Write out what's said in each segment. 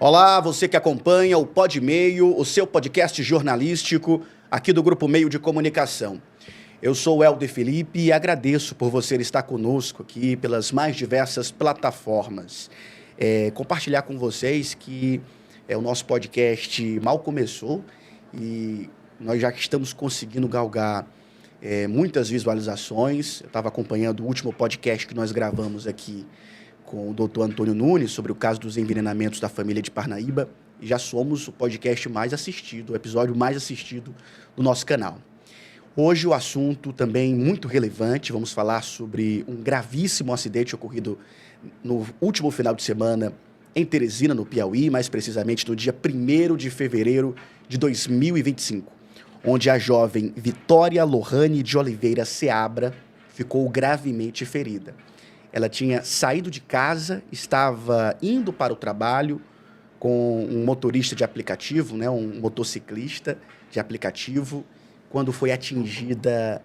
Olá, você que acompanha o Pod Meio, o seu podcast jornalístico aqui do Grupo Meio de Comunicação. Eu sou o Helder Felipe e agradeço por você estar conosco aqui pelas mais diversas plataformas. Compartilhar com vocês que o nosso podcast mal começou e nós já estamos conseguindo galgar muitas visualizações. Eu estava acompanhando o último podcast que nós gravamos aqui com o doutor Antônio Nunes, sobre o caso dos envenenamentos da família de Parnaíba, e já somos o podcast mais assistido, o episódio mais assistido do nosso canal. Hoje o assunto também muito relevante, vamos falar sobre um gravíssimo acidente ocorrido no último final de semana em Teresina, no Piauí, mais precisamente no dia 1º de fevereiro de 2025, onde a jovem Vitória Lohane de Oliveira Seabra ficou gravemente ferida. Ela tinha saído de casa, estava indo para o trabalho com um motorista de aplicativo, um motociclista de aplicativo, quando foi atingida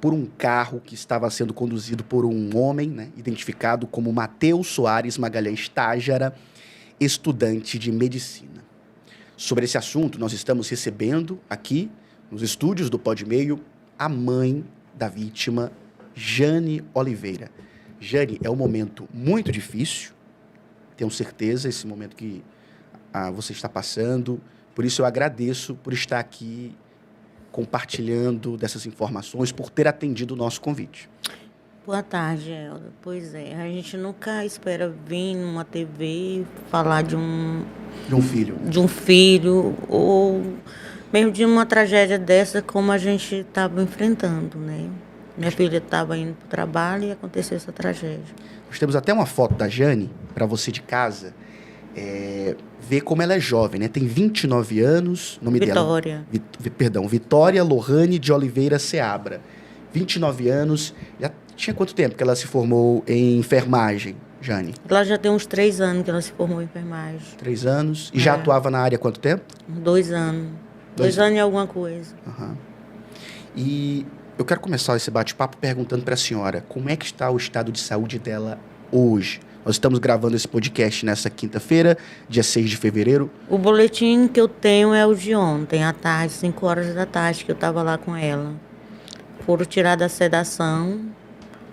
por um carro que estava sendo conduzido por um homem, identificado como Matheus Soares Magalhães Tájara, estudante de medicina. Sobre esse assunto, nós estamos recebendo aqui, nos estúdios do Pod Meio, a mãe da vítima, Jane Oliveira. Jane, é um momento muito difícil, tenho certeza, esse momento que você está passando. Por isso eu agradeço por estar aqui compartilhando dessas informações, por ter atendido o nosso convite. Boa tarde, Helder. Pois é, a gente nunca espera vir numa TV falar de um filho. De um filho, ou mesmo de uma tragédia dessa como a gente estava enfrentando, né? Minha filha estava indo para o trabalho e aconteceu essa tragédia. Nós temos até uma foto da Jane, para você de casa, ver como ela é jovem, né? Tem 29 anos, nome Vitória. dela... Vitória Lohane de Oliveira Seabra. 29 anos, já tinha quanto tempo que ela se formou em enfermagem, Jane? Ela já tem uns 3 anos que ela se formou em enfermagem. 3 anos. E já atuava na área há quanto tempo? 2 anos. 2 anos e alguma coisa. Uhum. E eu quero começar esse bate-papo perguntando para a senhora como é que está o estado de saúde dela hoje. Nós estamos gravando esse podcast nessa quinta-feira, dia 6 de fevereiro. O boletim que eu tenho é o de ontem, à tarde, 5 horas da tarde, que eu estava lá com ela. Foram tirar da sedação,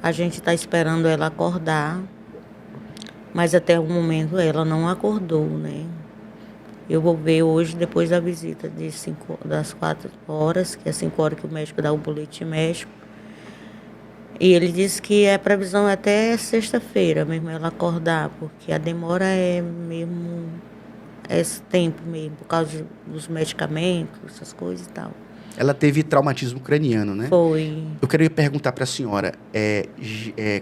a gente está esperando ela acordar, mas até o momento ela não acordou, né? Eu vou ver hoje, depois da visita das 4 horas, que é 5 horas que o médico dá o boletim médico. E ele disse que a previsão é até sexta-feira mesmo ela acordar, porque a demora é mesmo esse tempo mesmo, por causa dos medicamentos, essas coisas e tal. Ela teve traumatismo craniano, né? Foi. Eu queria perguntar para a senhora,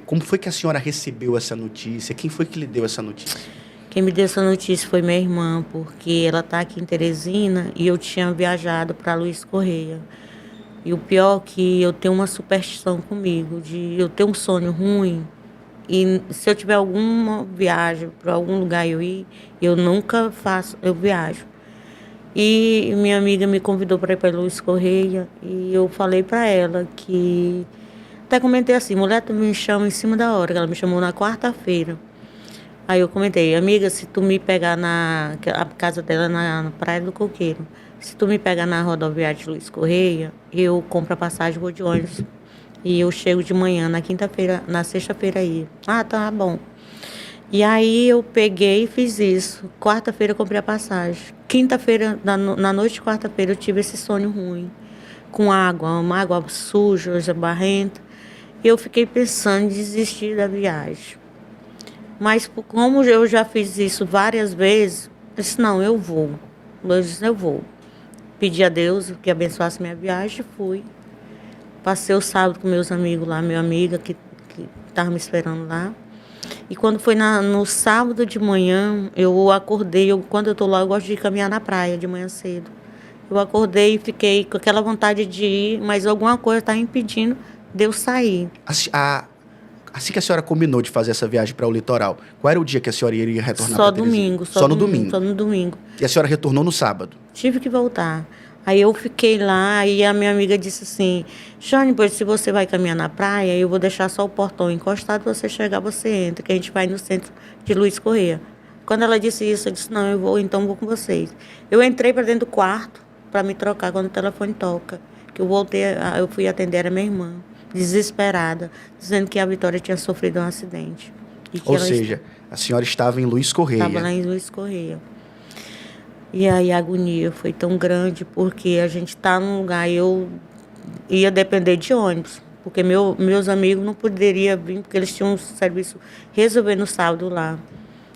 como foi que a senhora recebeu essa notícia? Quem foi que lhe deu essa notícia? Quem me deu essa notícia foi minha irmã, porque ela está aqui em Teresina e eu tinha viajado para Luiz Correia. E o pior é que eu tenho uma superstição comigo, de eu ter um sonho ruim e se eu tiver alguma viagem para algum lugar eu nunca faço, eu viajo. E minha amiga me convidou para ir para Luiz Correia e eu falei para ela que... Até comentei assim, mulher, tu me chama em cima da hora, que ela me chamou na quarta-feira. Aí eu comentei, amiga, se tu me pegar a casa dela na Praia do Coqueiro, se tu me pegar na rodoviária de Luiz Correia, eu compro a passagem, vou de ônibus. E eu chego de manhã, na sexta-feira aí. Ah, tá bom. E aí eu peguei e fiz isso. Quarta-feira eu comprei a passagem. Quinta-feira, na noite de quarta-feira, eu tive esse sonho ruim. Com uma água suja, barrenta. E eu fiquei pensando em desistir da viagem. Mas como eu já fiz isso várias vezes, eu disse, não, eu vou. Eu vou. Pedi a Deus que abençoasse minha viagem e fui. Passei o sábado com meus amigos lá, minha amiga que estava me esperando lá. E quando foi no sábado de manhã, eu acordei, quando eu estou lá, eu gosto de caminhar na praia de manhã cedo. Eu acordei e fiquei com aquela vontade de ir, mas alguma coisa estava impedindo de eu sair. Assim que a senhora combinou de fazer essa viagem para o litoral, qual era o dia que a senhora iria retornar Só para Teresina? domingo. Só no domingo? Só no domingo. E a senhora retornou no sábado? Tive que voltar. Aí eu fiquei lá e a minha amiga disse assim, Jane, pois se você vai caminhar na praia, eu vou deixar só o portão encostado, você chegar, você entra, que a gente vai no centro de Luiz Correia. Quando ela disse isso, eu disse, não, então vou com vocês. Eu entrei para dentro do quarto para me trocar quando o telefone toca. Que eu eu fui atender, era minha irmã, desesperada, dizendo que a Vitória tinha sofrido um acidente. Ou seja, a senhora estava em Luiz Correia. Estava lá em Luiz Correia. E aí a agonia foi tão grande, porque a gente está num lugar, eu ia depender de ônibus, porque meus amigos não poderiam vir, porque eles tinham um serviço resolver no sábado lá.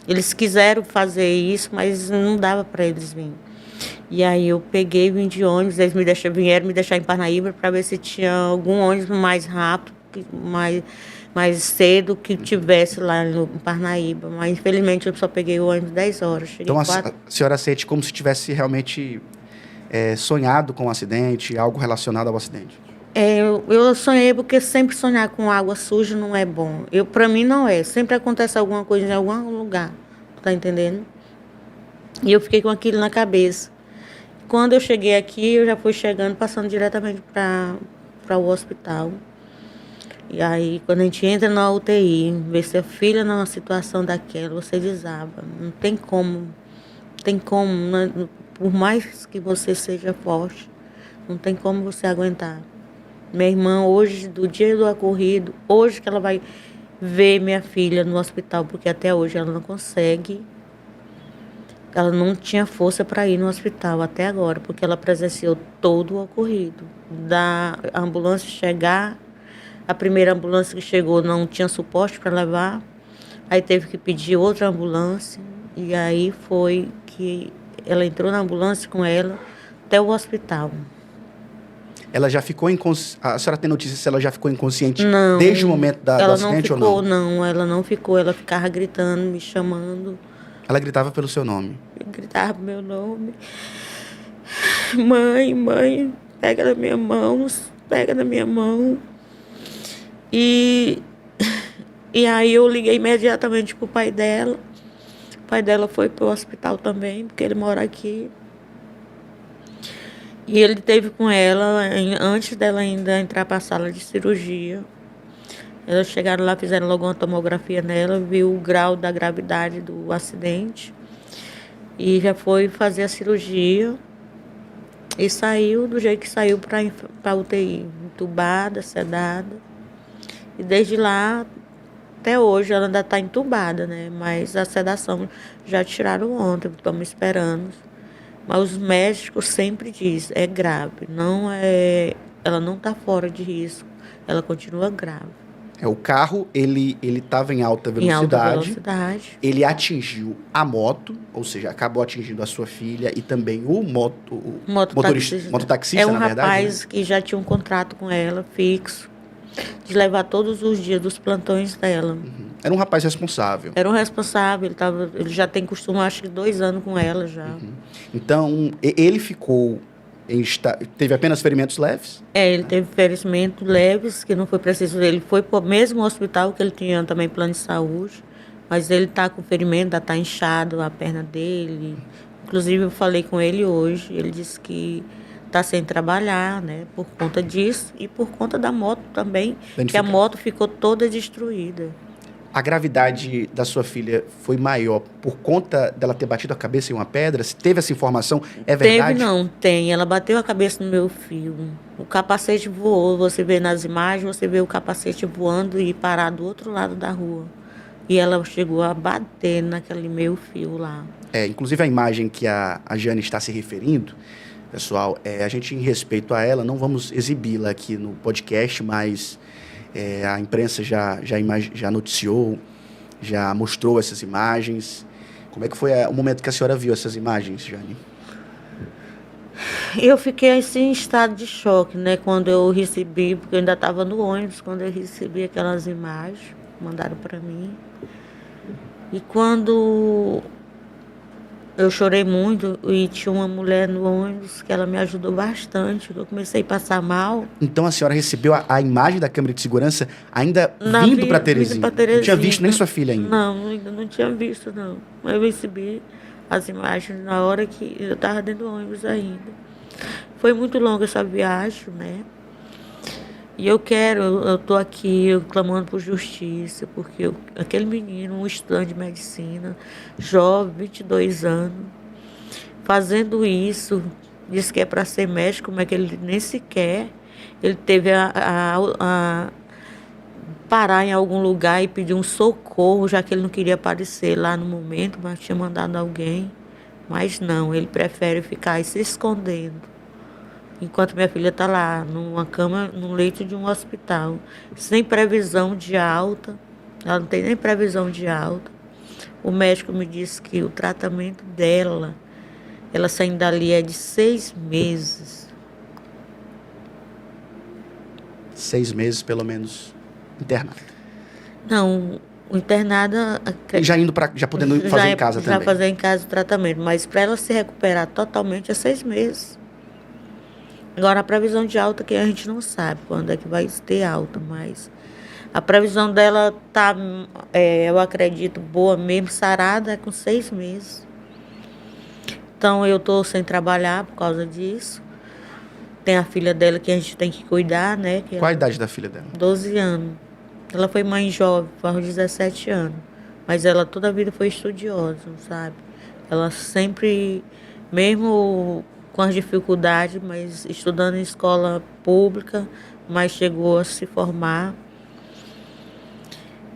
Eles quiseram fazer isso, mas não dava para eles virem. E aí eu peguei e vim de ônibus, eles vieram me deixar em Parnaíba para ver se tinha algum ônibus mais rápido, mais cedo que tivesse lá no Parnaíba. Mas infelizmente eu só peguei o ônibus 10 horas. Então a senhora sente como se tivesse realmente sonhado com o acidente, algo relacionado ao acidente? Eu sonhei porque sempre sonhar com água suja não é bom. Para mim não é. Sempre acontece alguma coisa em algum lugar. Tá entendendo? E eu fiquei com aquilo na cabeça. Quando eu cheguei aqui, eu já fui chegando, passando diretamente para o hospital. E aí, quando a gente entra na UTI, vê se a filha numa situação daquela, você desaba. Não tem como. Né? Por mais que você seja forte, não tem como você aguentar. Minha irmã, hoje, do dia do ocorrido, hoje que ela vai ver minha filha no hospital, porque até hoje ela não consegue. Ela não tinha força para ir no hospital até agora, porque ela presenciou todo o ocorrido. Da ambulância chegar, a primeira ambulância que chegou não tinha suporte para levar, aí teve que pedir outra ambulância, e aí foi que ela entrou na ambulância com ela até o hospital. Ela já ficou inconsciente? A senhora tem notícia se ela já ficou inconsciente não, desde o momento do acidente ou não? Não, ela não ficou. Ela ficava gritando, me chamando. Ela gritava pelo seu nome? Gritava meu nome. Mãe, pega na minha mão, pega na minha mão. E aí eu liguei imediatamente pro pai dela. O pai dela foi pro hospital também, porque ele mora aqui. E ele teve com ela, antes dela ainda entrar para a sala de cirurgia. Elas chegaram lá, fizeram logo uma tomografia nela, viu o grau da gravidade do acidente. E já foi fazer a cirurgia. E saiu do jeito que saiu para a UTI. Entubada, sedada. E desde lá, até hoje, ela ainda está entubada, né? Mas a sedação já tiraram ontem, estamos esperando. Mas os médicos sempre dizem, é grave, ela não está fora de risco, ela continua grave. O carro, ele estava em alta velocidade. Em alta velocidade. Ele atingiu a moto, ou seja, acabou atingindo a sua filha e também o mototaxista, na verdade. É um né? rapaz que já tinha um contrato com ela, fixo, de levar todos os dias dos plantões dela. Uhum. Era um rapaz responsável. Era um responsável, ele já tem costume, acho que 2 anos com ela já. Uhum. Então, ele ficou... Teve apenas ferimentos leves? Ele teve ferimentos leves, que não foi preciso. Ele foi para o mesmo hospital que ele tinha também plano de saúde, mas ele está com ferimento, ainda está inchado a perna dele. Inclusive, eu falei com ele hoje, ele disse que está sem trabalhar, né, por conta disso e por conta da moto também, que a moto ficou toda destruída. A gravidade da sua filha foi maior por conta dela ter batido a cabeça em uma pedra? Se teve essa informação, é verdade? Teve, não, tem. Ela bateu a cabeça no meu fio. O capacete voou, você vê nas imagens, você vê o capacete voando e parar do outro lado da rua. E ela chegou a bater naquele meu fio lá. Inclusive a imagem que a Jane está se referindo, pessoal, a gente, em respeito a ela, não vamos exibi-la aqui no podcast, mas... a imprensa já noticiou, já mostrou essas imagens. Como é que foi o momento que a senhora viu essas imagens, Jane? Eu fiquei assim, em estado de choque, né? Quando eu recebi, porque eu ainda estava no ônibus, quando eu recebi aquelas imagens, mandaram para mim. E quando eu chorei muito, e tinha uma mulher no ônibus que ela me ajudou bastante. Eu comecei a passar mal. Então a senhora recebeu a imagem da câmera de segurança ainda vindo para Terezinha? Não tinha visto nem sua filha ainda? Não, ainda não tinha visto, não. Mas eu recebi as imagens na hora que eu estava dentro do ônibus ainda. Foi muito longa essa viagem, né? E eu tô aqui eu clamando por justiça, porque aquele menino, um estudante de medicina, jovem, 22 anos, fazendo isso, disse que é para ser médico, mas que ele nem sequer, ele teve a parar em algum lugar e pedir um socorro, já que ele não queria aparecer lá no momento, mas tinha mandado alguém. Mas não, ele prefere ficar aí se escondendo. Enquanto minha filha está lá, numa cama, num leito de um hospital, sem previsão de alta, ela não tem nem previsão de alta. O médico me disse que o tratamento dela, ela saindo dali é de 6 meses. 6 meses, pelo menos, internado. Não, o internado... E já podendo fazer em casa também. Já fazer em casa o tratamento, mas para ela se recuperar totalmente é 6 meses. Agora, a previsão de alta que a gente não sabe quando é que vai ter alta, mas a previsão dela tá, eu acredito, boa mesmo, sarada, é com 6 meses. Então, eu estou sem trabalhar por causa disso. Tem a filha dela que a gente tem que cuidar, né? Qual a idade da filha dela? 12 anos. Ela foi mãe jovem, faz 17 anos. Mas ela toda a vida foi estudiosa, sabe? Ela sempre, mesmo com as dificuldades, mas estudando em escola pública, mas chegou a se formar.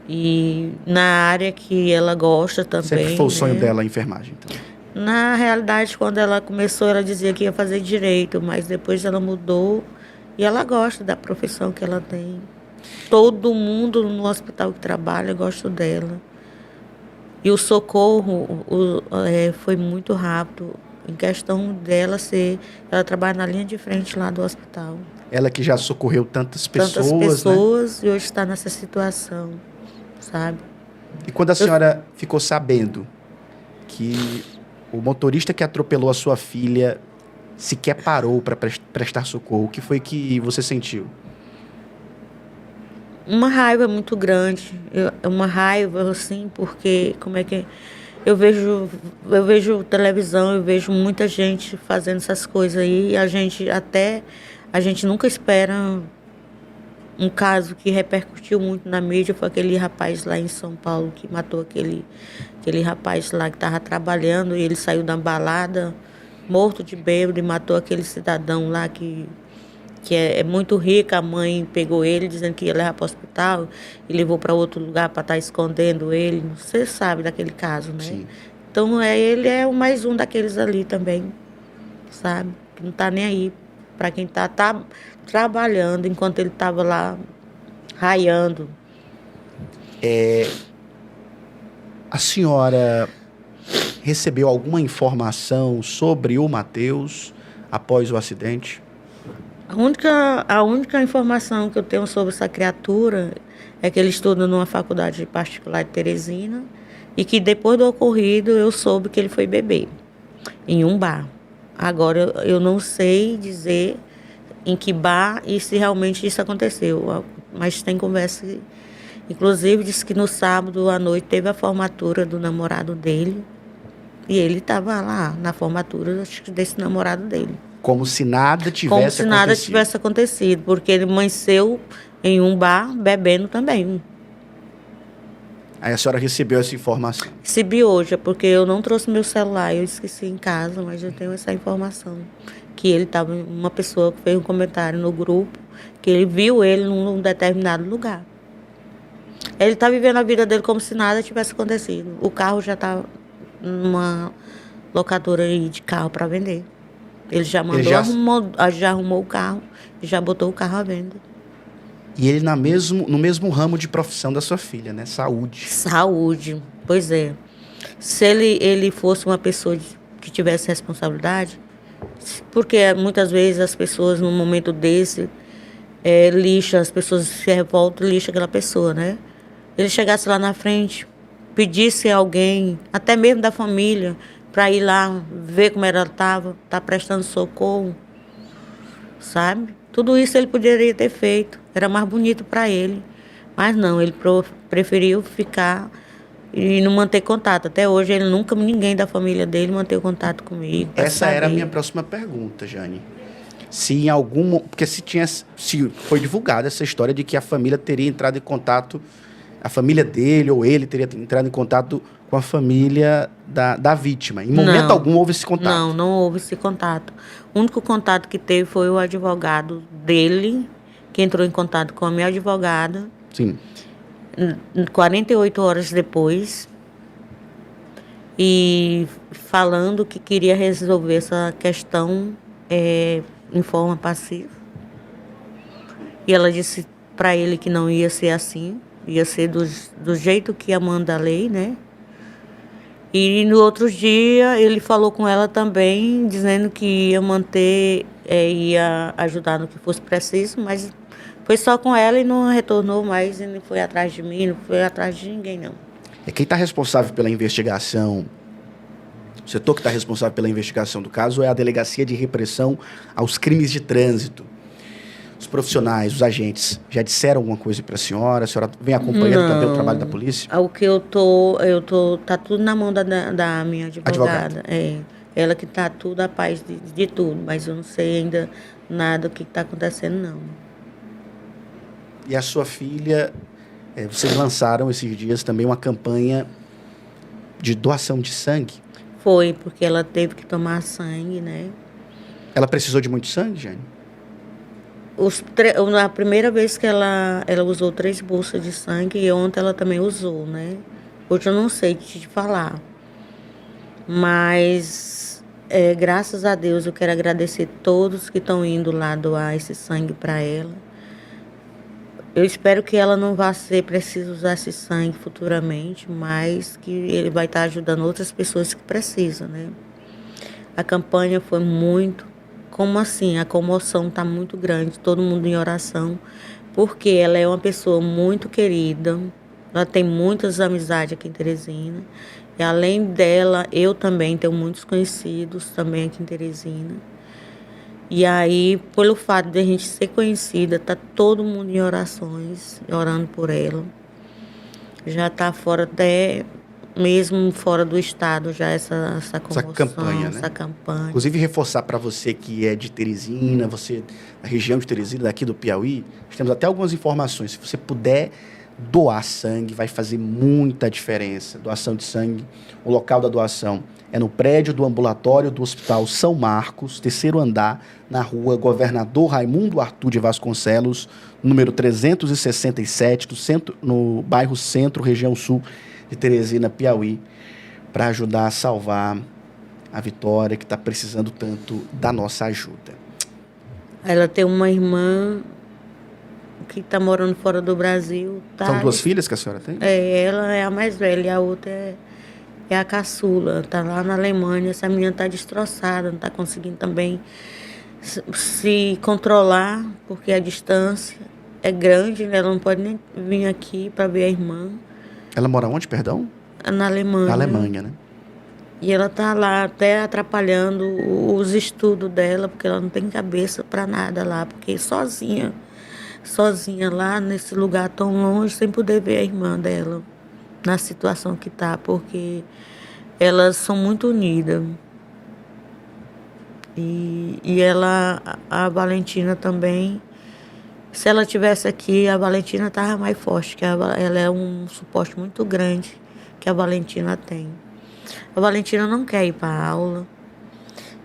E na área que ela gosta também. Sempre foi o sonho né? dela, a enfermagem. Então. Na realidade, quando ela começou, ela dizia que ia fazer direito, mas depois ela mudou e ela gosta da profissão que ela tem. Todo mundo no hospital que trabalha gosta dela. E o socorro foi muito rápido. Em questão dela ela trabalha na linha de frente lá do hospital. Ela que já socorreu tantas pessoas, né? E hoje está nessa situação, sabe? E quando a senhora ficou sabendo que o motorista que atropelou a sua filha sequer parou para prestar socorro, o que foi que você sentiu? Uma raiva muito grande. Uma raiva, assim, porque como é que... Eu vejo televisão, eu vejo muita gente fazendo essas coisas aí. E a gente nunca espera. Um caso que repercutiu muito na mídia foi aquele rapaz lá em São Paulo que matou aquele rapaz lá que estava trabalhando e ele saiu da balada morto de bêbado e matou aquele cidadão lá que é muito rico. A mãe pegou ele dizendo que ia levar para o hospital e levou para outro lugar para estar escondendo ele. Você sabe daquele caso, né? Sim. Então ele é o mais um daqueles ali também, sabe? Que não está nem aí para quem tá trabalhando enquanto ele estava lá raiando. A senhora recebeu alguma informação sobre o Matheus após o acidente? A única informação que eu tenho sobre essa criatura é que ele estuda numa faculdade particular de Teresina e que depois do ocorrido eu soube que ele foi beber em um bar. Agora, eu não sei dizer em que bar e se realmente isso aconteceu, mas tem conversa. Inclusive, disse que no sábado à noite teve a formatura do namorado dele e ele estava lá na formatura desse namorado dele. Como se nada tivesse acontecido, porque ele amanheceu em um bar bebendo também. Aí a senhora recebeu essa informação? Recebi hoje, porque eu não trouxe meu celular, eu esqueci em casa, mas eu tenho essa informação. Que ele estava, uma pessoa que fez um comentário no grupo, que ele viu ele num determinado lugar. Ele está vivendo a vida dele como se nada tivesse acontecido. O carro já está numa locadora aí de carro para vender. Ele já arrumou o carro e já botou o carro à venda. E ele no mesmo ramo de profissão da sua filha, né? Saúde. Saúde, pois é. Se ele fosse uma pessoa que tivesse responsabilidade, porque muitas vezes as pessoas, num momento desse, lixam, as pessoas se revoltam e lixam aquela pessoa, né? Ele chegasse lá na frente, pedisse a alguém, até mesmo da família, para ir lá ver como ela estava, tá prestando socorro, sabe? Tudo isso ele poderia ter feito, era mais bonito para ele. Mas não, ele preferiu ficar e não manter contato. Até hoje, ninguém da família dele manteve contato comigo. Essa era a minha próxima pergunta, Jane. se em algum... Porque se foi divulgada essa história de que a família teria entrado em contato, a família dele ou ele teria entrado em contato com a família da vítima. Em momento algum houve esse contato? Não houve esse contato. O único contato que teve foi o advogado dele, que entrou em contato com a minha advogada. Sim. 48 horas depois, e falando que queria resolver essa questão em forma passiva. E ela disse para ele que não ia ser assim, ia ser do jeito que manda a lei, né? E no outro dia ele falou com ela também, dizendo que ia manter, ia ajudar no que fosse preciso, mas foi só com ela e não retornou mais, e não foi atrás de mim, não foi atrás de ninguém, não. Quem está responsável pela investigação, o setor que está responsável pela investigação do caso é a Delegacia de Repressão aos Crimes de Trânsito. Os profissionais, os agentes, já disseram alguma coisa para a senhora vem acompanhando também o trabalho da polícia? O que tá tudo na mão da minha advogada. Ela que tá tudo a paz de tudo, mas eu não sei ainda nada do que está acontecendo, não. E a sua filha, vocês lançaram esses dias também uma campanha de doação de sangue? Foi, porque ela teve que tomar sangue, né? Ela precisou de muito sangue, Jane? A primeira vez que ela usou 3 bolsas de sangue, e ontem ela também usou, né? Hoje eu não sei te falar. Mas, graças a Deus, eu quero agradecer todos que estão indo lá doar esse sangue para ela. Eu espero que ela não vá ser preciso usar esse sangue futuramente, mas que ele vai estar ajudando outras pessoas que precisam, né? A campanha foi muito... Como assim? A comoção está muito grande, todo mundo em oração, porque ela é uma pessoa muito querida, ela tem muitas amizades aqui em Teresina, e além dela, eu também tenho muitos conhecidos também aqui em Teresina. E aí, pelo fato de a gente ser conhecida, tá todo mundo em orações, orando por ela. Já está fora até, mesmo fora do estado, já essa comoção, essa campanha. Inclusive, reforçar para você que é de Teresina, você da região de Teresina, daqui do Piauí, nós temos até algumas informações. Se você puder doar sangue, vai fazer muita diferença. Doação de sangue, o local da doação é no prédio do ambulatório do Hospital São Marcos, 3º andar, na rua Governador Raimundo Arthur de Vasconcelos, número 367, no bairro Centro, região sul de Teresina, Piauí, para ajudar a salvar a Vitória, que está precisando tanto da nossa ajuda. Ela tem uma irmã que está morando fora do Brasil. Tá? São 2 filhas que a senhora tem? Ela é a mais velha e a outra é a caçula. Está lá na Alemanha. Essa menina está destroçada, não está conseguindo também se controlar, porque a distância é grande, né? Ela não pode nem vir aqui para ver a irmã. Ela mora onde, perdão? Na Alemanha. Na Alemanha, né? E ela está lá até atrapalhando os estudos dela, porque ela não tem cabeça para nada lá, porque sozinha lá nesse lugar tão longe, sem poder ver a irmã dela na situação que está, porque elas são muito unidas. E ela, a Valentina também, se ela tivesse aqui, a Valentina estava mais forte, que ela é um suporte muito grande que a Valentina tem. A Valentina não quer ir para a aula,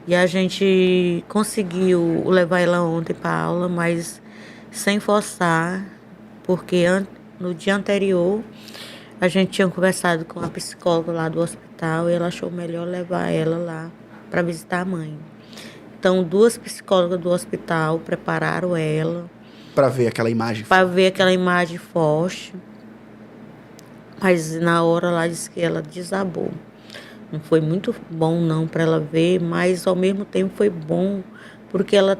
e a gente conseguiu levar ela ontem para a aula, mas sem forçar, porque no dia anterior a gente tinha conversado com a psicóloga lá do hospital e ela achou melhor levar ela lá para visitar a mãe. Então, 2 psicólogas do hospital prepararam ela para ver aquela imagem. Para ver aquela imagem forte. Mas na hora lá disse que ela desabou. Não foi muito bom não para ela ver, mas ao mesmo tempo foi bom, porque ela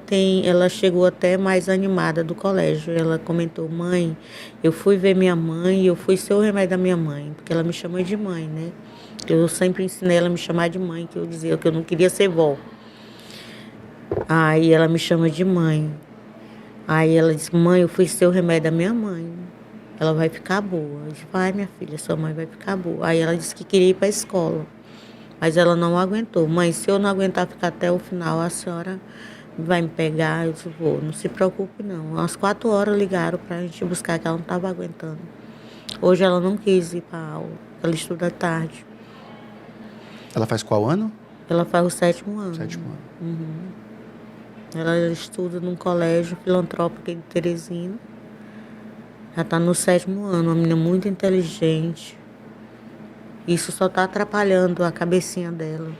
chegou até mais animada do colégio. Ela comentou: mãe, eu fui ver minha mãe, eu fui ser o remédio da minha mãe, porque ela me chama de mãe, né? Eu sempre ensinei ela a me chamar de mãe, que eu dizia que eu não queria ser vó. Aí ela me chama de mãe. Aí ela disse: mãe, eu fui ser o remédio da minha mãe. Ela vai ficar boa. Eu disse: vai, minha filha, sua mãe vai ficar boa. Aí ela disse que queria ir para a escola, mas ela não aguentou. Mãe, se eu não aguentar ficar até o final, a senhora vai me pegar. Eu disse, vou, não se preocupe não. Às 4 horas ligaram pra gente buscar, que ela não estava aguentando. Hoje ela não quis ir para aula, ela estuda à tarde. Ela faz qual ano? Ela faz o 7º ano. 7º ano. Uhum. Ela estuda num colégio filantrópico de Teresina. Ela está no 7º ano, uma menina muito inteligente. Isso só está atrapalhando a cabecinha dela.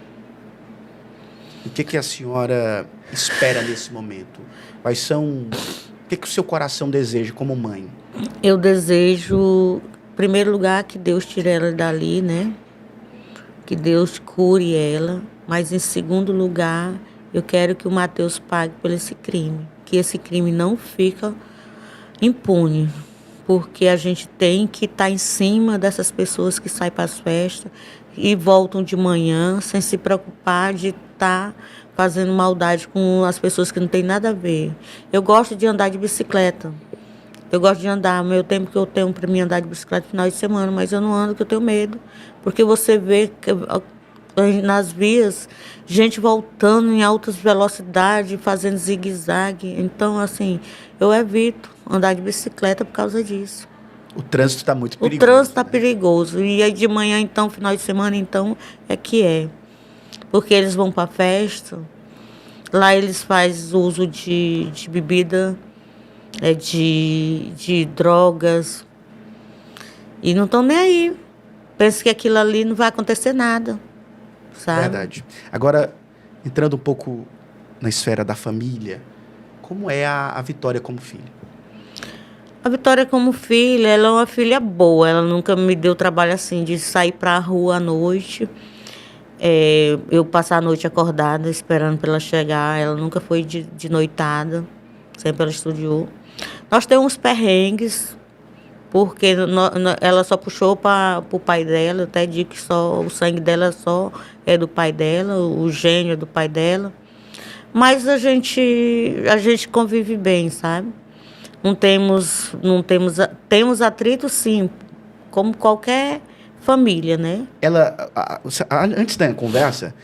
O que a senhora espera nesse momento? Quais são... O que o seu coração deseja como mãe? Eu desejo, em primeiro lugar, que Deus tire ela dali, né? Que Deus cure ela. Mas, em segundo lugar, eu quero que o Matheus pague por esse crime. Que esse crime não fica impune. Porque a gente tem que estar em cima dessas pessoas que saem para as festas e voltam de manhã sem se preocupar de estar fazendo maldade com as pessoas que não tem nada a ver. Eu gosto de andar de bicicleta. Eu gosto de andar, meu tempo que eu tenho para mim andar de bicicleta no final de semana, mas eu não ando porque eu tenho medo. Porque você vê que nas vias, gente voltando em altas velocidades, fazendo zigue-zague. Então, assim, eu evito andar de bicicleta por causa disso. O trânsito está muito perigoso. O trânsito está perigoso. E aí de manhã, então, final de semana, então, é que é. Porque eles vão para a festa, lá eles fazem uso de bebida, de drogas, e não estão nem aí. Pensa que aquilo ali não vai acontecer nada, sabe? Verdade. Agora, entrando um pouco na esfera da família, como é a Vitória como filha? A Vitória como filha, ela é uma filha boa, ela nunca me deu trabalho assim de sair para a rua à noite. Eu passar a noite acordada, esperando para ela chegar. Ela nunca foi de noitada, sempre ela estudou. Nós temos uns perrengues, porque ela só puxou para o pai dela. Eu até digo que só, o sangue dela só é do pai dela, o gênio é do pai dela. Mas a gente convive bem, sabe? Temos atrito, sim, como qualquer família, né? Antes da conversa,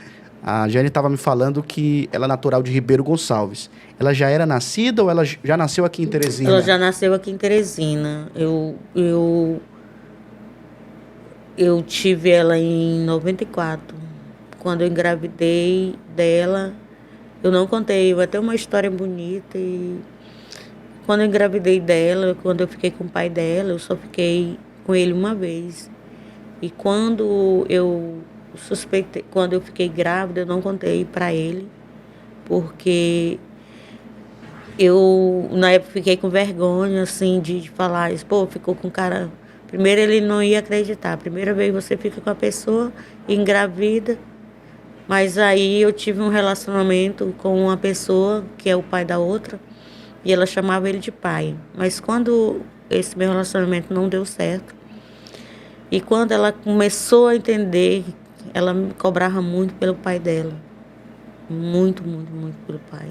a Jane estava me falando que ela é natural de Ribeiro Gonçalves. Ela já era nascida ou ela já nasceu aqui em Teresina? Ela já nasceu aqui em Teresina. Eu tive ela em 94. Quando eu engravidei dela, eu não contei, vai ter uma história bonita. E quando eu engravidei dela, quando eu fiquei com o pai dela, eu só fiquei com ele uma vez. E quando eu fiquei grávida, eu não contei para ele, porque eu, na época, fiquei com vergonha, assim, de falar isso. Pô, ficou com cara... Primeiro, ele não ia acreditar. Primeira vez você fica com a pessoa, engravida. Mas aí eu tive um relacionamento com uma pessoa, que é o pai da outra, e ela chamava ele de pai. Mas quando esse meu relacionamento não deu certo, e quando ela começou a entender, ela me cobrava muito pelo pai dela. Muito, muito, muito pelo pai.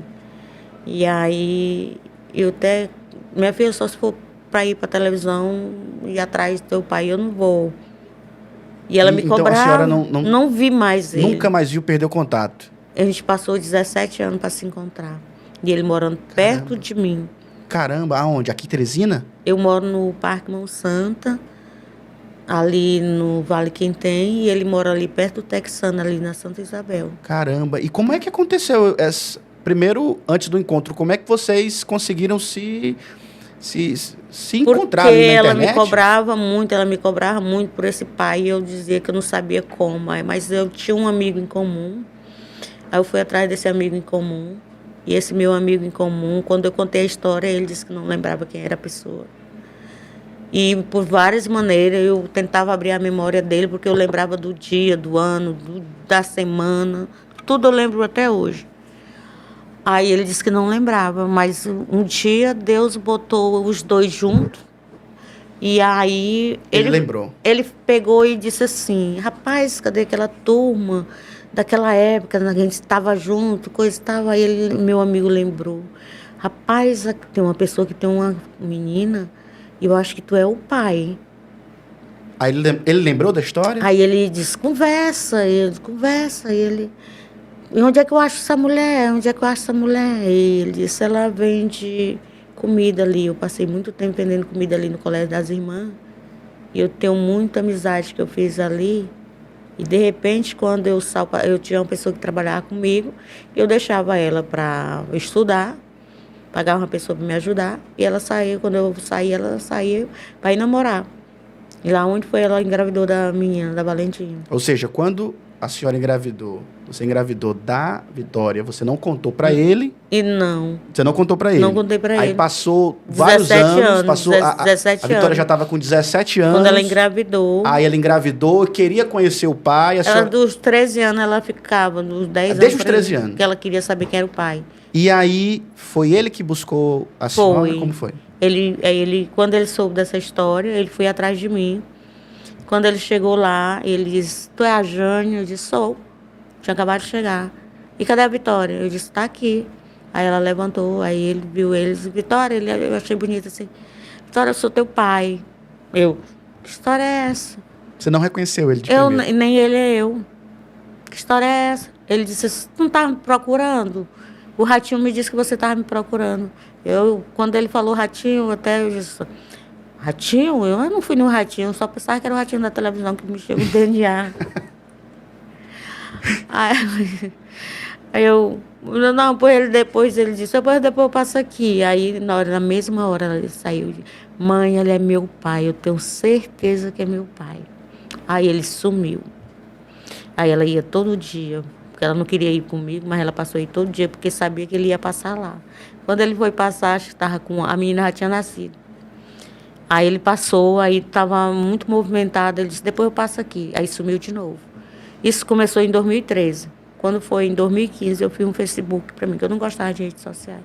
E aí, eu até... Minha filha, só se for para ir para a televisão e atrás do teu pai, eu não vou. E ela me cobrava, então a senhora não vi mais ele. Nunca mais viu, perdeu contato? A gente passou 17 anos para se encontrar. E ele morando perto de mim. Caramba, aonde? Aqui em Teresina? Eu moro no Parque Mão Santa, ali no Vale Quem-Tem, e ele mora ali perto do Texano, ali na Santa Isabel. Caramba, e como é que aconteceu? Primeiro, antes do encontro, como é que vocês conseguiram se encontrar ali na internet? Ela me cobrava muito por esse pai, e eu dizia que eu não sabia como. Mas eu tinha um amigo em comum, aí eu fui atrás desse amigo em comum, e esse meu amigo em comum, quando eu contei a história, ele disse que não lembrava quem era a pessoa. E por várias maneiras eu tentava abrir a memória dele, porque eu lembrava do dia, do ano, da semana, tudo eu lembro até hoje. Aí ele disse que não lembrava, mas um dia Deus botou os dois juntos, e aí ele lembrou. Ele pegou e disse assim: rapaz, cadê aquela turma daquela época, a gente estava junto, coisa e tal. Aí meu amigo lembrou: rapaz, tem uma pessoa que tem uma menina, e eu acho que tu é o pai. Aí ele lembrou da história? Aí ele disse: conversa, ele E onde é que eu acho essa mulher? Onde é que eu acho essa mulher? E ele disse, ela vende comida ali. Eu passei muito tempo vendendo comida ali no Colégio das Irmãs. E eu tenho muita amizade que eu fiz ali. E, de repente, quando eu tinha uma pessoa que trabalhava comigo, eu deixava ela para estudar, pagava uma pessoa para me ajudar, e ela saía, quando eu saía, ela saía para ir namorar. E lá onde foi, ela engravidou da menina, da Valentina. Ou seja, quando a senhora engravidou, você engravidou da Vitória, você não contou para ele? E não. Você não contou para ele? Não contei para ele. Aí passou vários anos, passou, 17 a Vitória anos. já estava com 17 anos. Quando ela engravidou. Aí ela engravidou, queria conhecer o pai. Ela, dos 13 anos ela ficava, dos 10 anos. Desde os 13 anos. Porque ela queria saber quem era o pai. E aí, foi ele que buscou a senhora? Como foi? Quando ele soube dessa história, ele foi atrás de mim. Quando ele chegou lá, ele disse, tu é a Jane? Eu disse, sou. Tinha acabado de chegar. E cadê a Vitória? Eu disse, tá aqui. Aí ela levantou, aí ele viu ele e disse, Vitória, eu achei bonito assim. Vitória, eu sou teu pai. Eu, que história é essa? Você não reconheceu ele de Eu, primeiro? nem ele é eu. Que história é essa? Ele disse, tu não estava me procurando? O Ratinho me disse que você estava me procurando. Quando ele falou Ratinho, até eu disse, Ratinho? Eu não fui no Ratinho, eu só pensava que era o Ratinho da televisão que me chegou o DNA. Aí eu, não, depois ele disse, depois eu passo aqui. Aí na mesma hora ele saiu, mãe, ele é meu pai, eu tenho certeza que é meu pai. Aí ele sumiu. Aí ela ia todo dia, porque ela não queria ir comigo, mas ela passou aí todo dia, porque sabia que ele ia passar lá. Quando ele foi passar, acho que estava com a menina já tinha nascido. Aí ele passou, aí estava muito movimentado, ele disse, depois eu passo aqui. Aí sumiu de novo. Isso começou em 2013. Quando foi em 2015, eu fiz um Facebook para mim, que eu não gostava de redes sociais.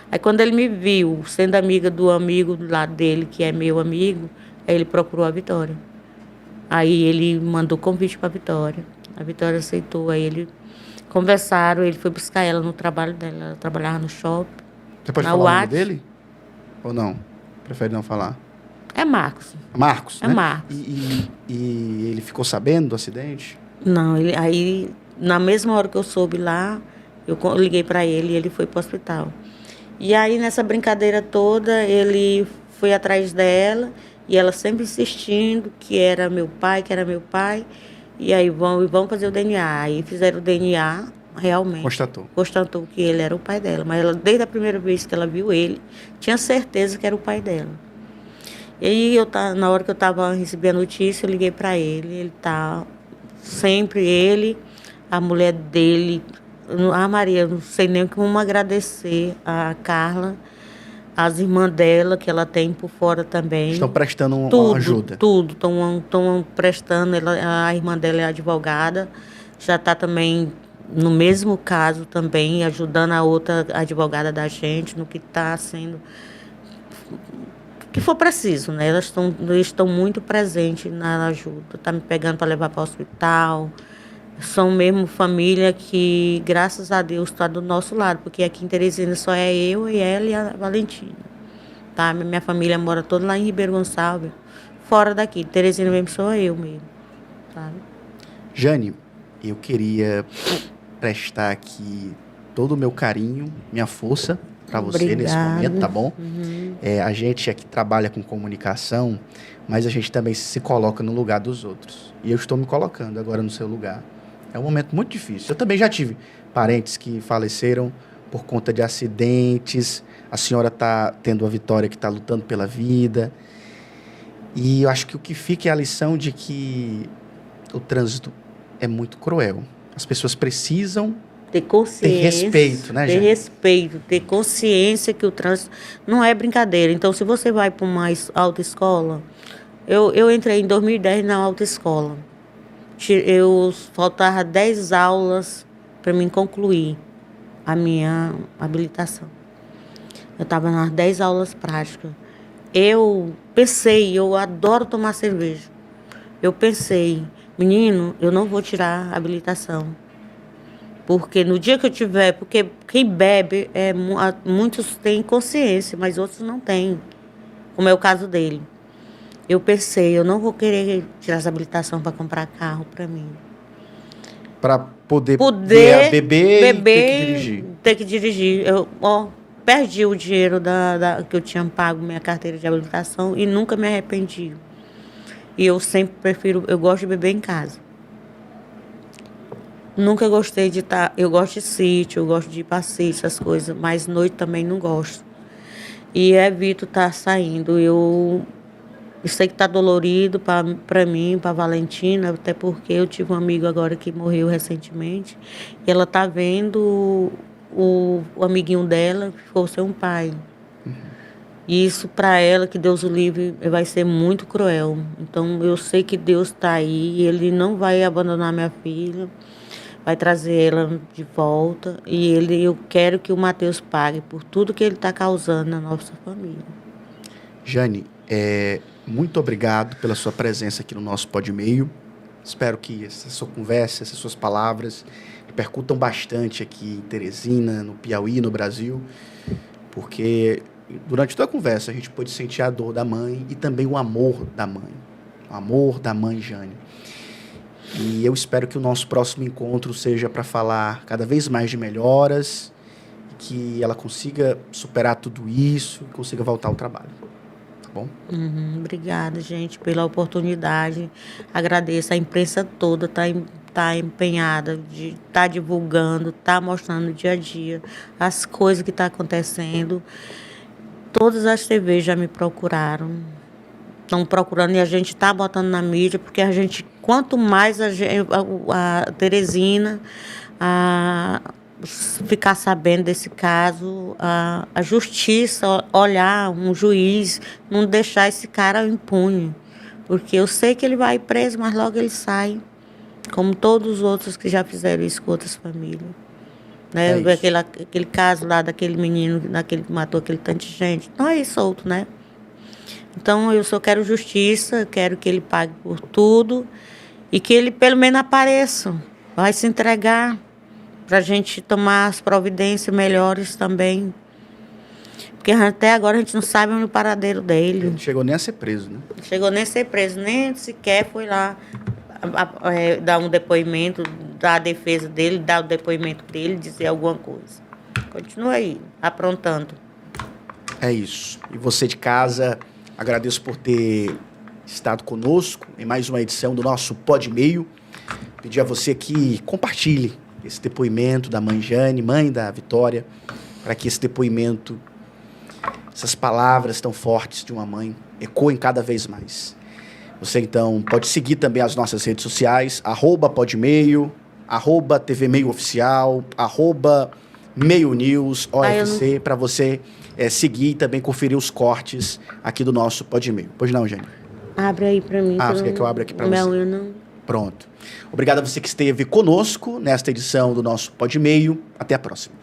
Aí quando ele me viu, sendo amiga do amigo do lado dele, que é meu amigo, aí ele procurou a Vitória. Aí ele mandou convite para a Vitória. A Vitória aceitou, aí ele conversaram, ele foi buscar ela no trabalho dela, ela trabalhava no shopping. Você pode falar o nome dele? Ou não? Prefere não falar? É Marcos. Marcos, né? É Marcos. E ele ficou sabendo do acidente? Não, aí na mesma hora que eu soube lá, eu liguei para ele e ele foi para o hospital. E aí nessa brincadeira toda, ele foi atrás dela e ela sempre insistindo que era meu pai, que era meu pai. E aí vão fazer o DNA. Aí fizeram o DNA, realmente. Constatou que ele era o pai dela. Mas ela, desde a primeira vez que ela viu ele, tinha certeza que era o pai dela. E aí, na hora que eu estava recebendo a notícia, eu liguei para ele. Ele tá sempre, ele, a mulher dele, a Maria, não sei nem como agradecer a Carla, as irmãs dela, que ela tem por fora também. Estão prestando uma ajuda. Tudo, estão prestando. A irmã dela é advogada, já está também no mesmo caso também, ajudando a outra advogada da gente no que está sendo... que for preciso, né? Eles estão muito presentes na ajuda. Tá me pegando para levar para o hospital. São mesmo família que, graças a Deus, está do nosso lado, porque aqui em Teresina só é eu e ela e a Valentina. Tá? Minha família mora toda lá em Ribeiro Gonçalves, fora daqui. Teresina mesmo sou eu mesmo. Sabe? Jane, eu queria prestar aqui todo o meu carinho, minha força para você nesse momento, tá bom? Uhum. A gente aqui trabalha com comunicação, mas a gente também se coloca no lugar dos outros. E eu estou me colocando agora no seu lugar. É um momento muito difícil. Eu também já tive parentes que faleceram por conta de acidentes. A senhora está tendo a Vitória que está lutando pela vida. E eu acho que o que fica é a lição de que o trânsito é muito cruel. As pessoas precisam ter consciência, ter respeito, né, gente? Ter respeito, ter consciência que o trânsito não é brincadeira. Então, se você vai para uma autoescola, eu entrei em 2010 na autoescola. Eu faltava 10 aulas para mim concluir a minha habilitação. Eu estava nas 10 aulas práticas. Eu pensei, eu adoro tomar cerveja. Eu pensei, menino, eu não vou tirar a habilitação. Porque no dia que eu tiver, porque quem bebe, muitos têm consciência, mas outros não têm, como é o caso dele. Eu pensei, eu não vou querer tirar essa habilitação para comprar carro para mim. Para poder beber e ter que dirigir. Ter que dirigir. Eu perdi o dinheiro que eu tinha pago minha carteira de habilitação e nunca me arrependi. E eu sempre prefiro, eu gosto de beber em casa. Nunca gostei de estar, eu gosto de sítio, eu gosto de ir para sítio, essas coisas, mas noite também não gosto. E evito estar saindo. Eu sei que está dolorido para mim, para Valentina, até porque eu tive um amigo agora que morreu recentemente, e ela está vendo o amiguinho dela que ficou sem um pai. E isso para ela, que Deus o livre, vai ser muito cruel. Então eu sei que Deus está aí, Ele não vai abandonar minha filha, vai trazer ela de volta. E eu quero que o Matheus pague por tudo que ele está causando na nossa família. Jane, muito obrigado pela sua presença aqui no nosso Pod Meio. Espero que essa sua conversa, essas suas palavras repercutam bastante aqui em Teresina, no Piauí, no Brasil, porque durante toda a conversa a gente pôde sentir a dor da mãe e também o amor da mãe. O amor da mãe Jane. E eu espero que o nosso próximo encontro seja para falar cada vez mais de melhoras, que ela consiga superar tudo isso e consiga voltar ao trabalho. Tá bom? Obrigada, gente, pela oportunidade. Agradeço. A imprensa toda está empenhada de estar divulgando, está mostrando dia a dia as coisas que estão acontecendo. Todas as TVs já me procuraram. Estão procurando e a gente está botando na mídia, porque a gente, quanto mais a Teresina ficar sabendo desse caso, a justiça olhar, um juiz, não deixar esse cara impune. Porque eu sei que ele vai preso, mas logo ele sai, como todos os outros que já fizeram isso com outras famílias. Né? Aquele caso lá daquele menino, daquele que matou aquele tanto de gente. Não é aí solto, né? Então, eu só quero justiça, quero que ele pague por tudo e que ele, pelo menos, apareça. Vai se entregar para a gente tomar as providências melhores também. Porque até agora a gente não sabe onde o paradeiro dele. Ele não chegou nem a ser preso, né? Não chegou nem a ser preso, nem sequer foi lá dar um depoimento, dar a defesa dele, dar o depoimento dele, dizer alguma coisa. Continua aí, aprontando. É isso. E você de casa, agradeço por ter estado conosco em mais uma edição do nosso Pod Meio. Pedir a você que compartilhe esse depoimento da mãe Jane, mãe da Vitória, para que esse depoimento, essas palavras tão fortes de uma mãe, ecoem cada vez mais. Você, então, pode seguir também as nossas redes sociais, @podmeio, @TV Meio Oficial, @Meio News, OFC, para você seguir e também conferir os cortes aqui do nosso Pod Meio. Pois não, Jane? Abre aí para mim. Você quer que eu abra aqui para você? Eu não... Pronto. Obrigado a você que esteve conosco nesta edição do nosso Pod Meio. Até a próxima.